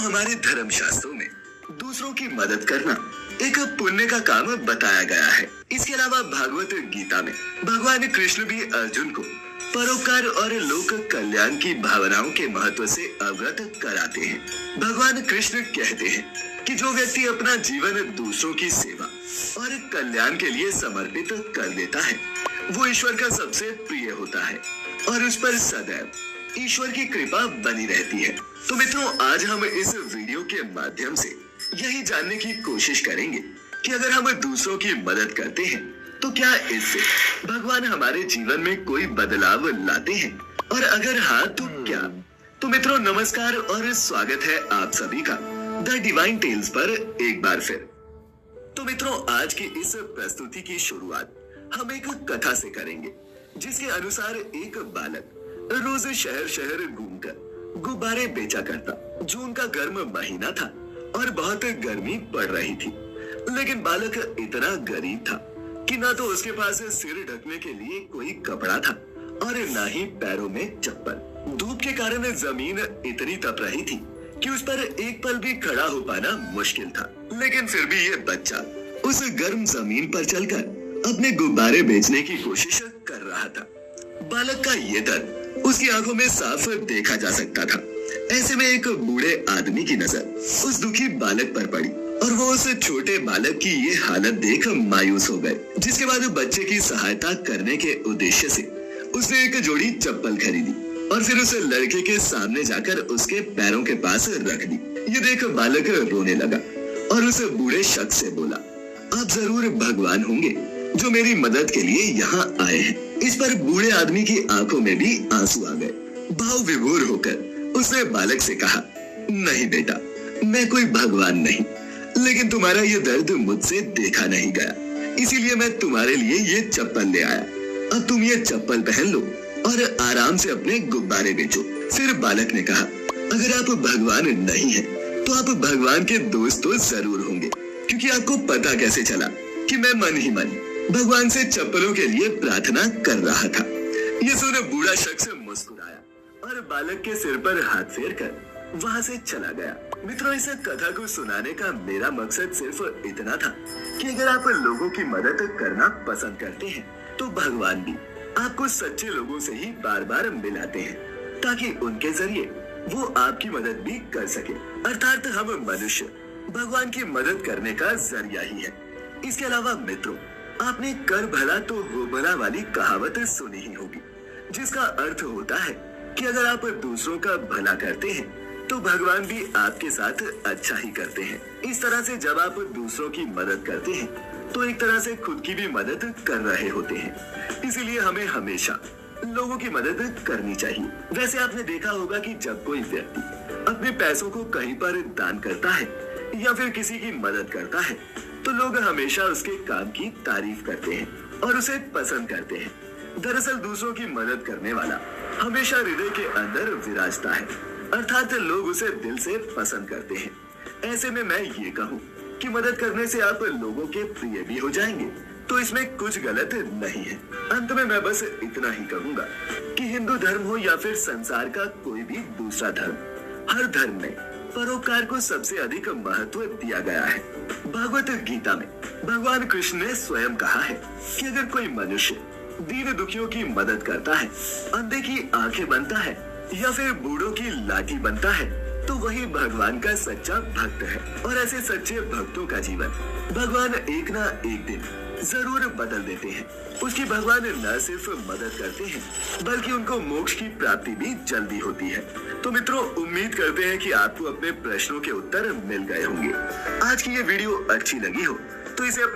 हमारे धर्म शास्त्रों में दूसरों की मदद करना एक पुण्य का काम बताया गया है। इसके अलावा भागवत गीता में भगवान कृष्ण भी अर्जुन को परोपकार और लोक कल्याण की भावनाओं के महत्व से अवगत कराते हैं। भगवान कृष्ण कहते हैं कि जो व्यक्ति अपना जीवन दूसरों की सेवा और कल्याण के लिए समर्पित कर देता है, वो ईश्वर का सबसे प्रिय होता है और उस पर सदैव ईश्वर की कृपा बनी रहती है। तो मित्रों, आज हम इस वीडियो के माध्यम से यही जानने की कोशिश करेंगे कि अगर हम दूसरों की मदद करते हैं तो क्या इससे भगवान हमारे जीवन में कोई बदलाव लाते हैं, और अगर हाँ तो क्या। तो मित्रों, नमस्कार और स्वागत है आप सभी का द डिवाइन टेल्स पर एक बार फिर। तो मित्रों, आज की इस प्रस्तुति की शुरुआत हम एक कथा से करेंगे, जिसके अनुसार एक बालक रोज शहर शहर घूमकर गुब्बारे बेचा करता। जून का गर्म महीना था और बहुत गर्मी पड़ रही थी, लेकिन बालक इतना गरीब था कि ना तो उसके पास सिर ढकने के लिए कोई कपड़ा था और ना ही पैरों में चप्पल। धूप के कारण जमीन इतनी तप रही थी कि उस पर एक पल भी खड़ा हो पाना मुश्किल था। लेकिन फिर भी ये बच्चा उस गर्म जमीन पर चलकर अपने गुब्बारे बेचने की कोशिश कर रहा था। बालक का ये दर्द उसकी आंखों में साफ देखा जा सकता था। ऐसे में एक बूढ़े आदमी की नजर उस दुखी बालक पर पड़ी और वो उस छोटे बालक की ये हालत देख मायूस हो गए। जिसके बाद बच्चे की सहायता करने के उद्देश्य से उसने एक जोड़ी चप्पल खरीदी और फिर उस लड़के के सामने जाकर उसके पैरों के पास रख दी। ये देख बालक रोने लगा और उस बूढ़े शख्स से बोला, आप जरूर भगवान होंगे जो मेरी मदद के लिए यहाँ आए हैं। इस पर बूढ़े आदमी की आंखों में भी आंसू आ गए। भाव विभोर होकर उसने बालक से कहा, नहीं बेटा, मैं कोई भगवान नहीं, लेकिन तुम्हारा ये दर्द मुझसे देखा नहीं गया, इसीलिए मैं तुम्हारे लिए ये चप्पल ले आया। अब तुम ये चप्पल पहन लो और आराम से अपने गुब्बारे बेचो। फिर बालक ने कहा, अगर आप भगवान नहीं हैं, तो आप भगवान के दोस्त तो जरूर होंगे, क्योंकि आपको पता कैसे चला कि मैं मन ही मन भगवान से चप्पलों के लिए प्रार्थना कर रहा था। ये सुन बूढ़ा शख्स मुस्कुराया और बालक के सिर पर हाथ फेर कर वहाँ से चला गया। मित्रों, इस कथा को सुनाने का मेरा मकसद सिर्फ इतना था कि अगर आप लोगों की मदद करना पसंद करते हैं, तो भगवान भी आपको सच्चे लोगों से ही बार बार मिलाते हैं, ताकि उनके जरिए वो आपकी मदद भी कर सके। अर्थात हम मनुष्य भगवान की मदद करने का जरिया ही है। इसके अलावा मित्रों, आपने कर भला तो हो भला वाली कहावत सुनी ही होगी, जिसका अर्थ होता है कि अगर आप दूसरों का भला करते हैं तो भगवान भी आपके साथ अच्छा ही करते हैं। इस तरह से जब आप दूसरों की मदद करते हैं तो एक तरह से खुद की भी मदद कर रहे होते हैं। इसीलिए हमें हमेशा लोगों की मदद करनी चाहिए। वैसे आपने देखा होगा कि जब कोई व्यक्ति अपने पैसों को कहीं पर दान करता है या फिर किसी की मदद करता है, तो लोग हमेशा उसके काम की तारीफ करते हैं और उसे पसंद करते हैं। दरअसल दूसरों की मदद करने वाला हमेशा हृदय के अंदर विराजता है, अर्थात लोग उसे दिल से पसंद करते हैं। ऐसे में मैं ये कहूँ कि मदद करने से आप लोगों के प्रिय भी हो जाएंगे, तो इसमें कुछ गलत नहीं है। अंत में मैं बस इतना ही कहूँगा कि हिंदू धर्म हो या फिर संसार का कोई भी दूसरा धर्म, हर धर्म में परोपकार को सबसे अधिक महत्व दिया गया है। भागवत गीता में भगवान कृष्ण ने स्वयं कहा है कि अगर कोई मनुष्य दीन दुखियों की मदद करता है, अंधे की आंखें बनता है या फिर बूढ़ों की लाठी बनता है, तो वही भगवान का सच्चा भक्त है। और ऐसे सच्चे भक्तों का जीवन भगवान एक ना एक दिन जरूर बदल देते हैं। उसकी भगवान न सिर्फ मदद करते हैं, बल्कि उनको मोक्ष की प्राप्ति भी जल्दी होती है। तो मित्रों, उम्मीद करते हैं कि आपको अपने प्रश्नों के उत्तर मिल गए होंगे। आज की ये वीडियो अच्छी लगी हो तो इसे अपने